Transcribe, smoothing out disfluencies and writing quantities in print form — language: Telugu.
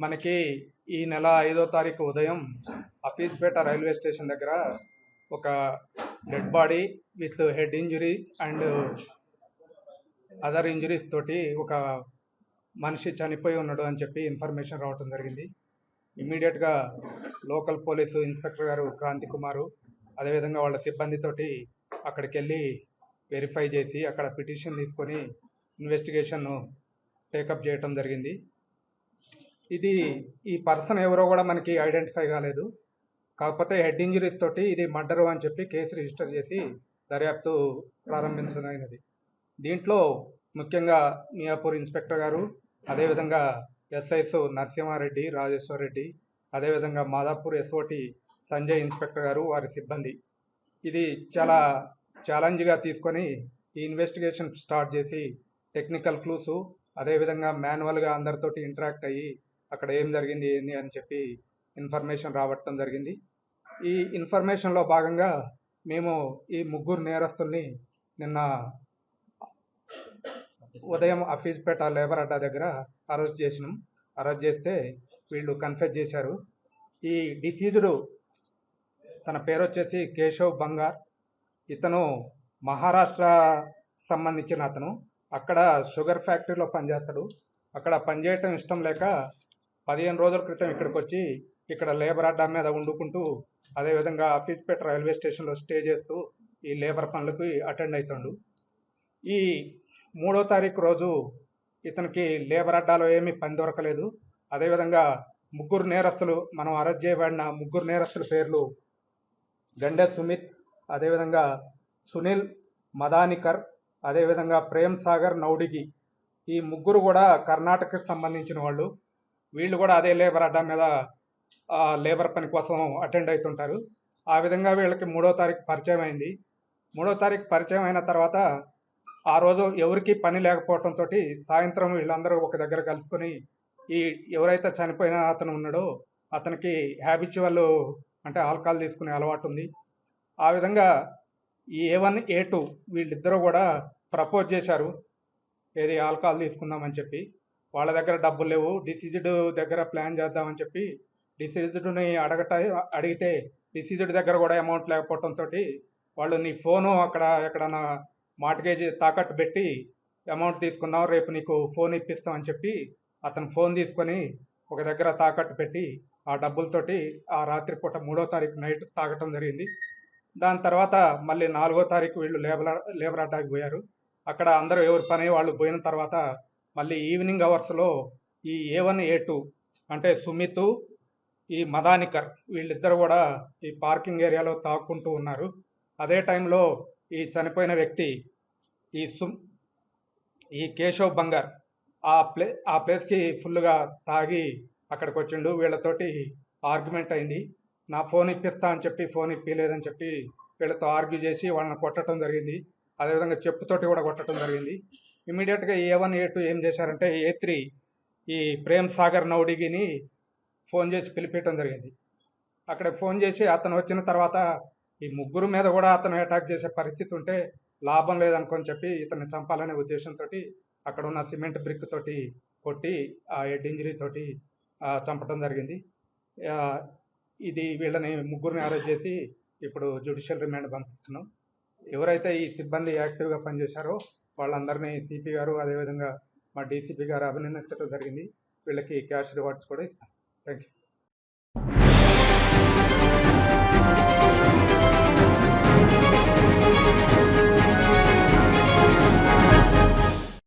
మనకి ఈ నెల 5వ తారీఖు ఉదయం అఫీస్పేట రైల్వే స్టేషన్ దగ్గర ఒక dead body with head injury and other injuries తోటి ఒక మనిషి చనిపోయి ఉన్నాడు అని చెప్పి ఇన్ఫర్మేషన్ రావడం జరిగింది. ఇమ్మీడియట్గా లోకల్ పోలీసు ఇన్స్పెక్టర్ గారు క్రాంతి కుమారు అదేవిధంగా వాళ్ళ సిబ్బందితోటి అక్కడికి వెళ్ళి వెరిఫై చేసి అక్కడ పిటిషన్ తీసుకొని ఇన్వెస్టిగేషన్ టేకప్ చేయటం జరిగింది. ఈ పర్సన్ ఎవరో కూడా మనకి ఐడెంటిఫై కాలేదు. కాకపోతే హెడ్ ఇంజరీస్ తోటి ఇది మర్డర్ అని చెప్పి కేసు రిజిస్టర్ చేసి దర్యాప్తు ప్రారంభించదైనది. దీంట్లో ముఖ్యంగా మియాపూర్ ఇన్స్పెక్టర్ గారు, అదేవిధంగా ఎస్ఐస్ నరసింహారెడ్డి, రాజేశ్వర్ రెడ్డి, అదేవిధంగా మాదాపూర్ ఎస్ఓటి సంజయ్ ఇన్స్పెక్టర్ గారు, వారి సిబ్బంది ఇది చాలా ఛాలెంజ్గా తీసుకొని ఈ ఇన్వెస్టిగేషన్ స్టార్ట్ చేసి టెక్నికల్ క్లూసు అదేవిధంగా మాన్యువల్గా అందరితోటి ఇంటరాక్ట్ అయ్యి అక్కడ ఏం జరిగింది ఏంది అని చెప్పి ఇన్ఫర్మేషన్ రావటం జరిగింది. ఈ ఇన్ఫర్మేషన్లో భాగంగా మేము ఈ ముగ్గురు నేరస్తుల్ని నిన్న ఉదయం అఫీస్పేట లేబర్ అడ్డా దగ్గర అరెస్ట్ చేసినాం. అరెస్ట్ చేస్తే వీళ్ళు కన్ఫెస్ చేశారు. ఈ డిసీజ్డ్ తన పేరు వచ్చేసి కేశవ్ బంగార్. ఇతను మహారాష్ట్ర సంబంధించిన అతను. అక్కడ షుగర్ ఫ్యాక్టరీలో పనిచేస్తాడు. అక్కడ పనిచేయటం ఇష్టం లేక 15 రోజుల క్రితం ఇక్కడికి వచ్చి ఇక్కడ లేబర్ అడ్డా మీద వండుకుంటూ అదేవిధంగా అఫీస్పేట రైల్వే స్టేషన్లో స్టే చేస్తూ ఈ లేబర్ పనులకు అటెండ్ అవుతాడు. ఈ 3వ తారీఖు రోజు ఇతనికి లేబర్ అడ్డాలో ఏమీ పని దొరకలేదు. అదేవిధంగా ముగ్గురు నేరస్తులు, మనం అరెస్ట్ చేయబడిన ముగ్గురు నేరస్తుల పేర్లు గండే సుమిత్, అదేవిధంగా సునీల్ మదానికర్, అదేవిధంగా ప్రేమ్ సాగర్ నౌడిగి. ఈ ముగ్గురు కూడా కర్ణాటకకు సంబంధించిన వాళ్ళు. వీళ్ళు కూడా అదే లేబర్ అడ్డా మీద లేబర్ పని కోసం అటెండ్ అవుతుంటారు. ఆ విధంగా వీళ్ళకి 3వ తారీఖు పరిచయం అయింది. 3వ తారీఖు పరిచయం అయిన తర్వాత ఆ రోజు ఎవరికి పని లేకపోవడంతో సాయంత్రం వీళ్ళందరూ ఒక దగ్గర కలుసుకొని ఈ ఎవరైతే చనిపోయిన అతను ఉన్నాడో అతనికి హ్యాబిచువల్ అంటే ఆల్కహాల్ తీసుకునే అలవాటు ఉంది. ఆ విధంగా ఈ A1 A2 వీళ్ళిద్దరూ కూడా ప్రపోజ్ చేశారు, ఏది ఆల్కహాల్ తీసుకుందామని చెప్పి. వాళ్ళ దగ్గర డబ్బులు లేవు, డిసీజ్డ్ దగ్గర ప్లాన్ చేద్దామని చెప్పి డిసీజ్డ్ని అడిగితే డిసీజ్డ్ దగ్గర కూడా అమౌంట్ లేకపోవడంతో వాళ్ళు నీ ఫోను అక్కడ ఎక్కడన్నా మార్ట్గేజ్ తాకట్టు పెట్టి అమౌంట్ తీసుకుందాం, రేపు నీకు ఫోన్ ఇప్పిస్తామని చెప్పి అతను ఫోన్ తీసుకొని ఒక దగ్గర తాకట్టు పెట్టి ఆ డబ్బులతోటి ఆ రాత్రిపూట 3వ తారీఖు నైట్ తాగటం జరిగింది. దాని తర్వాత మళ్ళీ 4వ తారీఖు వీళ్ళు లేబర్ అడ్డాకి పోయారు. అక్కడ అందరూ ఎవరి పని వాళ్ళు పోయిన తర్వాత మళ్ళీ ఈవినింగ్ అవర్స్లో ఈ A1 A2 అంటే సుమిత్, ఈ మదానికర్ వీళ్ళిద్దరు కూడా ఈ పార్కింగ్ ఏరియాలో తాక్కుంటూ ఉన్నారు. అదే టైంలో ఈ చనిపోయిన వ్యక్తి ఈ కేశవ్ బంగార్ ఆ ప్లేస్కి ఫుల్గా తాగి అక్కడికి వచ్చిండు. వీళ్ళతోటి ఆర్గ్యుమెంట్ అయింది. నా ఫోన్ ఇప్పిస్తా అని చెప్పి ఫోన్ ఇప్పిలేదని చెప్పి వీళ్ళతో ఆర్గ్యూ చేసి వాళ్ళని కొట్టడం జరిగింది. అదేవిధంగా చెప్పుతోటి కూడా కొట్టడం జరిగింది. ఇమీడియట్గా A1 A2 ఏం చేశారంటే A3 ఈ ప్రేమ్ సాగర్ నౌడిగిని ఫోన్ చేసి పిలిపించడం జరిగింది. అక్కడ ఫోన్ చేసి అతను వచ్చిన తర్వాత ఈ ముగ్గురు మీద కూడా అతను అటాక్ చేసే పరిస్థితి ఉంటే లాభం లేదనుకొని చెప్పి ఇతన్ని చంపాలనే ఉద్దేశంతో అక్కడ ఉన్న సిమెంట్ బ్రిక్ తోటి కొట్టి ఆ హెడ్ ఇంజరీ తోటి చంపడం జరిగింది. ఇది వీళ్ళని ముగ్గురిని అరెస్ట్ చేసి ఇప్పుడు జ్యుడిషియల్ రిమాండ్ పంపిస్తున్నాం. ఎవరైతే ఈ సిబ్బంది యాక్టివ్గా పనిచేశారో వాళ్ళందరినీ సిపి గారు అదేవిధంగా మా డీసీపీ గారు అభినందించడం జరిగింది. వీళ్ళకి క్యాష్ రివార్డ్స్ కూడా ఇస్తాం. Thank you.